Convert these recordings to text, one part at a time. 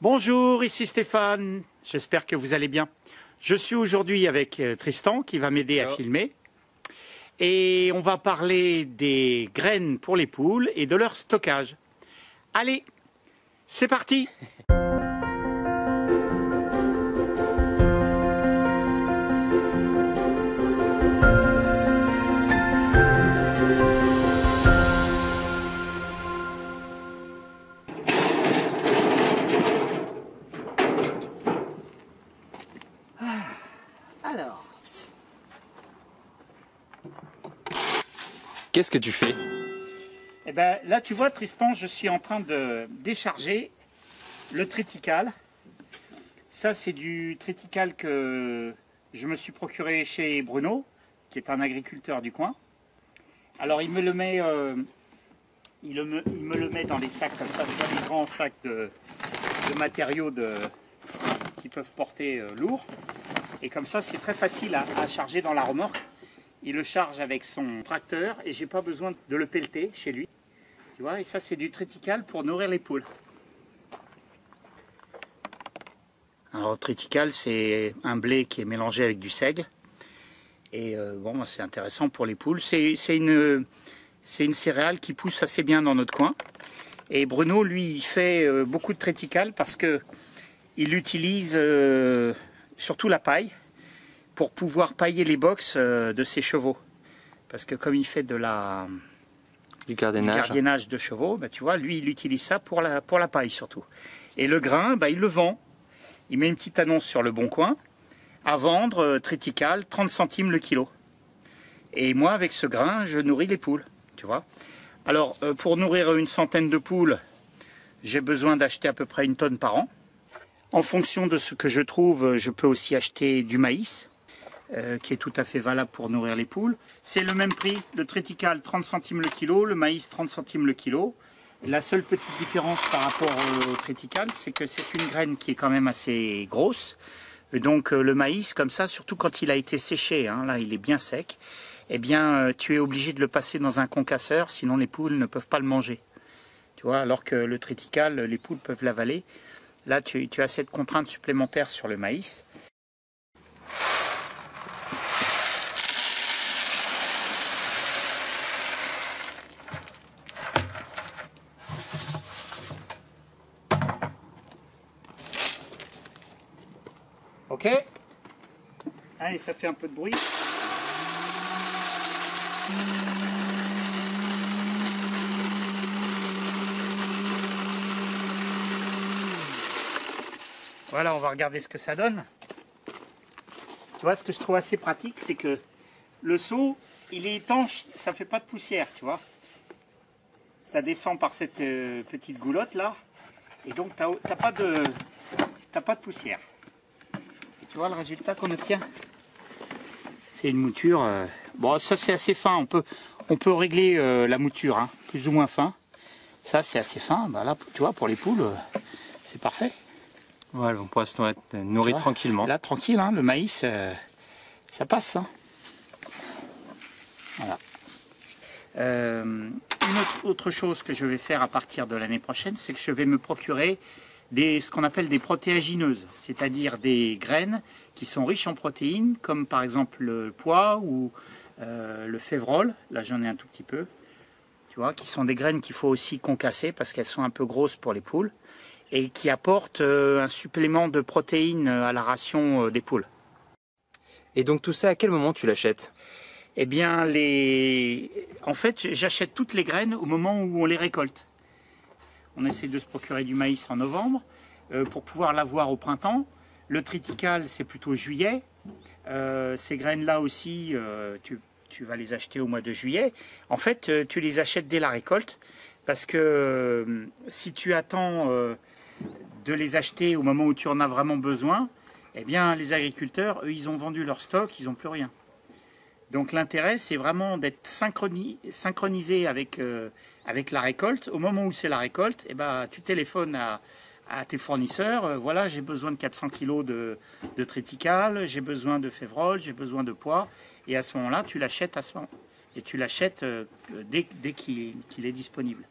Bonjour, ici Stéphane, j'espère que vous allez bien. Je suis aujourd'hui avec Tristan qui va m'aider à filmer. Et on va parler des graines pour les poules et de leur stockage. Allez, c'est parti! Alors, qu'est-ce que tu fais? eh ben, là tu vois Tristan, je suis en train de décharger le triticale. Ça c'est du triticale que je me suis procuré chez Bruno, qui est un agriculteur du coin. Alors il me le met, il me le met dans les sacs comme ça, des grands sacs de matériaux qui peuvent porter lourd. Et comme ça, c'est très facile à charger dans la remorque. Il le charge avec son tracteur et j'ai pas besoin de le pelleter chez lui. Tu vois, et ça, c'est du triticale pour nourrir les poules. Alors, le triticale, c'est un blé qui est mélangé avec du seigle. Et bon, c'est intéressant pour les poules. C'est une céréale qui pousse assez bien dans notre coin. Et Bruno, lui, il fait beaucoup de triticale parce que il utilise surtout la paille pour pouvoir pailler les box de ses chevaux. Parce que comme il fait du gardiennage de chevaux, bah, tu vois, lui il utilise ça pour la paille surtout. Et le grain, bah, il le vend. Il met une petite annonce sur le Bon Coin à vendre triticale 30 centimes le kilo. Et moi avec ce grain, je nourris les poules, tu vois. Alors pour nourrir une centaine de poules, j'ai besoin d'acheter à peu près 1 tonne par an. En fonction de ce que je trouve, je peux aussi acheter du maïs, qui est tout à fait valable pour nourrir les poules. C'est le même prix, le triticale 30 centimes le kilo, le maïs 30 centimes le kilo. La seule petite différence par rapport au triticale, c'est que c'est une graine qui est quand même assez grosse. Donc le maïs, comme ça, surtout quand il a été séché, hein, là il est bien sec, eh bien tu es obligé de le passer dans un concasseur, sinon les poules ne peuvent pas le manger. Tu vois, alors que le triticale, les poules peuvent l'avaler. Là, tu as cette contrainte supplémentaire sur le maïs. Ok. Allez, ça fait un peu de bruit. Voilà, on va regarder ce que ça donne. Tu vois, ce que je trouve assez pratique, c'est que le seau, il est étanche, ça ne fait pas de poussière, tu vois. Ça descend par cette petite goulotte là, et donc tu n'as pas de poussière. Tu vois le résultat qu'on obtient? C'est une mouture. Bon, ça c'est assez fin. On peut régler la mouture, hein, plus ou moins fin. Ça c'est assez fin. Bah, là, tu vois, pour les poules, c'est parfait. Ouais, on pourra se nourrir tranquillement. Là, tranquille, hein, le maïs, ça passe. Hein. Voilà. Une autre chose que je vais faire à partir de l'année prochaine, c'est que je vais me procurer ce qu'on appelle des protéagineuses, c'est-à-dire des graines qui sont riches en protéines, comme par exemple le pois ou le févrole. Là, j'en ai un tout petit peu. Tu vois, qui sont des graines qu'il faut aussi concasser parce qu'elles sont un peu grosses pour les poules et qui apportent un supplément de protéines à la ration des poules. Et donc tout ça, à quel moment tu l'achètes? Eh bien, en fait, j'achète toutes les graines au moment où on les récolte. On essaie de se procurer du maïs en novembre pour pouvoir l'avoir au printemps. Le triticale, c'est plutôt juillet. Ces graines-là aussi, tu vas les acheter au mois de juillet. En fait, tu les achètes dès la récolte parce que si tu attends de les acheter au moment où tu en as vraiment besoin, eh bien, les agriculteurs, eux, ils ont vendu leur stock, ils n'ont plus rien. Donc l'intérêt, c'est vraiment d'être synchronisé avec la récolte. Au moment où c'est la récolte, eh ben, tu téléphones à tes fournisseurs. Voilà, j'ai besoin de 400 kg de triticale, j'ai besoin de févrole, j'ai besoin de pois. Et à ce moment-là, tu l'achètes et tu l'achètes dès qu'il est disponible.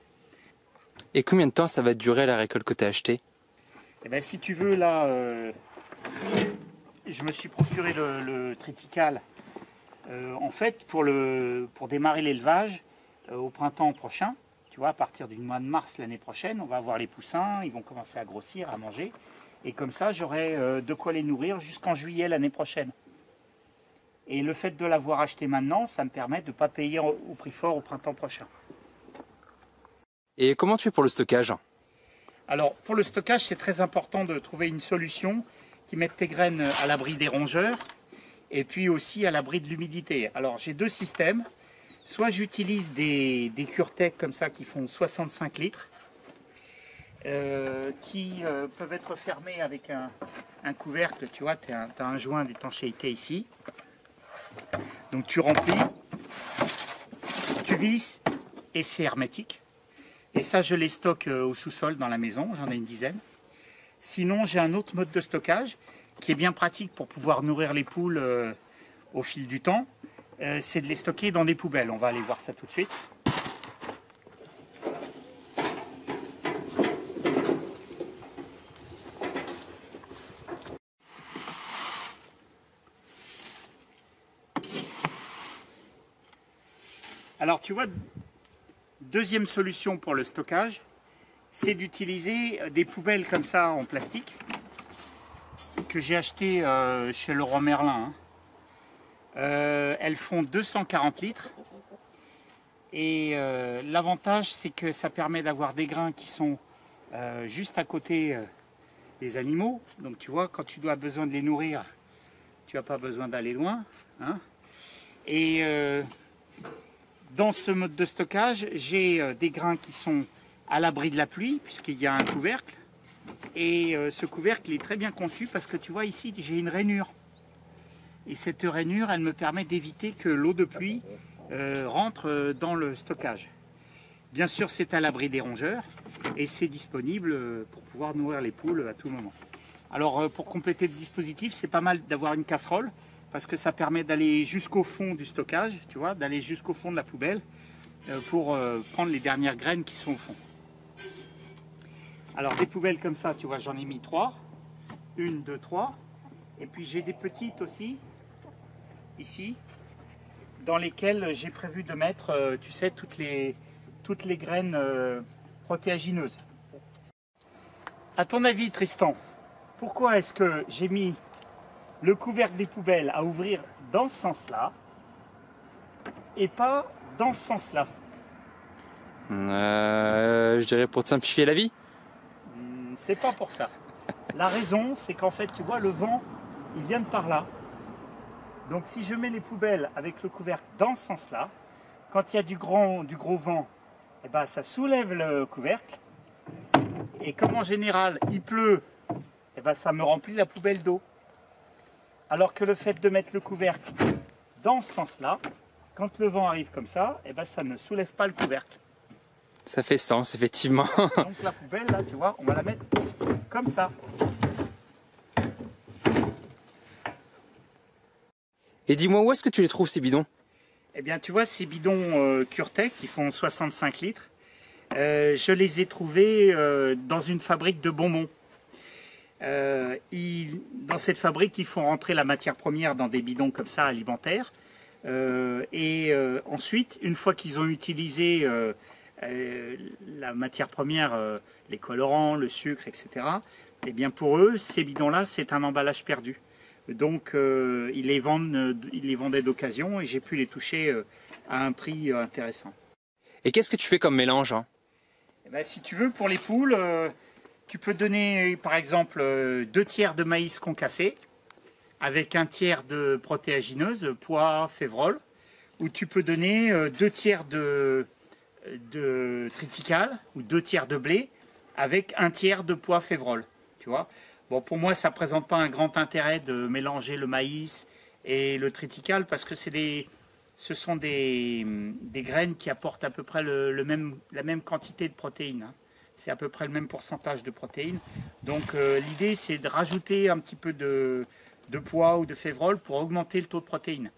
Et combien de temps ça va durer la récolte que tu as achetée? Eh ben, si tu veux, là, je me suis procuré le triticale. En fait, pour démarrer l'élevage au printemps prochain, tu vois, à partir du mois de mars l'année prochaine, on va avoir les poussins, ils vont commencer à grossir, à manger. Et comme ça, j'aurai de quoi les nourrir jusqu'en juillet l'année prochaine. Et le fait de l'avoir acheté maintenant, ça me permet de ne pas payer au prix fort au printemps prochain. Et comment tu fais pour le stockage? Alors, pour le stockage, c'est très important de trouver une solution qui mette tes graines à l'abri des rongeurs et puis aussi à l'abri de l'humidité. Alors, j'ai deux systèmes. Soit j'utilise des CureTech comme ça qui font 65 litres, qui peuvent être fermés avec un couvercle. Tu vois, tu as un joint d'étanchéité ici. Donc, tu remplis, tu visses et c'est hermétique. Et ça, je les stocke au sous-sol dans la maison, j'en ai une dizaine. Sinon, j'ai un autre mode de stockage qui est bien pratique pour pouvoir nourrir les poules au fil du temps. C'est de les stocker dans des poubelles. On va aller voir ça tout de suite. Alors, tu vois, deuxième solution pour le stockage, c'est d'utiliser des poubelles comme ça en plastique que j'ai acheté chez Leroy Merlin. Elles font 240 litres et l'avantage c'est que ça permet d'avoir des grains qui sont juste à côté des animaux. Donc tu vois, quand tu dois besoin de les nourrir, tu n'as pas besoin d'aller loin. Hein. Et dans ce mode de stockage, j'ai des grains qui sont à l'abri de la pluie, puisqu'il y a un couvercle. Et ce couvercle est très bien conçu parce que tu vois ici, j'ai une rainure. Et cette rainure, elle me permet d'éviter que l'eau de pluie rentre dans le stockage. Bien sûr, c'est à l'abri des rongeurs et c'est disponible pour pouvoir nourrir les poules à tout moment. Alors, pour compléter le dispositif, c'est pas mal d'avoir une casserole parce que ça permet d'aller jusqu'au fond du stockage, tu vois, d'aller jusqu'au fond de la poubelle pour prendre les dernières graines qui sont au fond. Alors des poubelles comme ça, tu vois, j'en ai mis 3. 1, 2, 3. Et puis j'ai des petites aussi, ici, dans lesquelles j'ai prévu de mettre, tu sais, toutes les graines protéagineuses. À ton avis, Tristan, pourquoi est-ce que j'ai mis le couvercle des poubelles à ouvrir dans ce sens-là et pas dans ce sens-là? Je dirais pour te simplifier la vie. C'est pas pour ça. La raison, c'est qu'en fait, tu vois, le vent, il vient de par là. Donc si je mets les poubelles avec le couvercle dans ce sens-là, quand il y a du gros vent, eh ben, ça soulève le couvercle. Et comme en général, il pleut, eh ben, ça me remplit la poubelle d'eau. Alors que le fait de mettre le couvercle dans ce sens-là, quand le vent arrive comme ça, eh ben, ça ne soulève pas le couvercle. Ça fait sens, effectivement. Donc la poubelle, là, tu vois, on va la mettre comme ça. Et dis-moi, où est-ce que tu les trouves ces bidons? Eh bien, tu vois, ces bidons CureTech qui font 65 litres, je les ai trouvés dans une fabrique de bonbons. Dans cette fabrique, ils font rentrer la matière première dans des bidons comme ça, alimentaires. Ensuite, une fois qu'ils ont utilisé la matière première, les colorants, le sucre, etc., eh bien pour eux, ces bidons-là, c'est un emballage perdu. Donc ils les vendaient d'occasion et j'ai pu les toucher à un prix intéressant. Et qu'est-ce que tu fais comme mélange, hein? Eh ben, si tu veux, pour les poules, tu peux donner par exemple 2 tiers de maïs concassé avec 1 tiers de protéagineuse, pois, févrole, ou tu peux donner 2 tiers de triticale ou 2 tiers de blé avec 1 tiers de pois févrole, tu vois. Bon, pour moi, ça ne présente pas un grand intérêt de mélanger le maïs et le triticale parce que ce sont des graines qui apportent à peu près la même quantité de protéines. Hein. C'est à peu près le même pourcentage de protéines. Donc l'idée, c'est de rajouter un petit peu de pois ou de févrole pour augmenter le taux de protéines.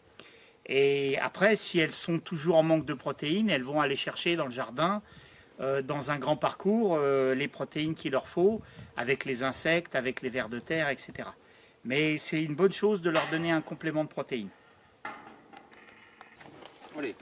Et après, si elles sont toujours en manque de protéines, elles vont aller chercher dans le jardin dans un grand parcours les protéines qu'il leur faut, avec les insectes, avec les vers de terre, etc. Mais c'est une bonne chose de leur donner un complément de protéines. Allez.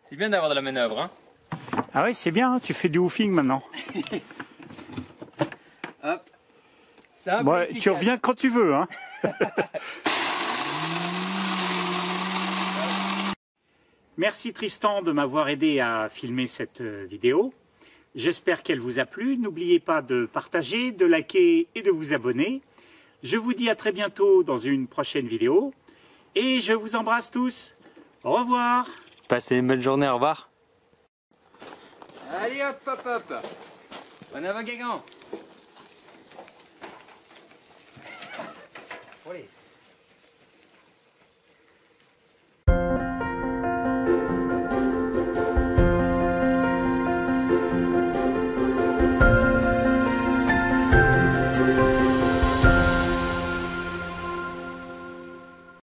C'est bien d'avoir de la manœuvre, hein? Ah oui, c'est bien, hein, tu fais du woofing maintenant. Hop. Ça, Bon, tu reviens quand tu veux, hein. Merci Tristan de m'avoir aidé à filmer cette vidéo. J'espère qu'elle vous a plu. N'oubliez pas de partager, de liker et de vous abonner. Je vous dis à très bientôt dans une prochaine vidéo. Et je vous embrasse tous. Au revoir. Passez une bonne journée, au revoir. Allez hop hop hop. On a un Guingamp.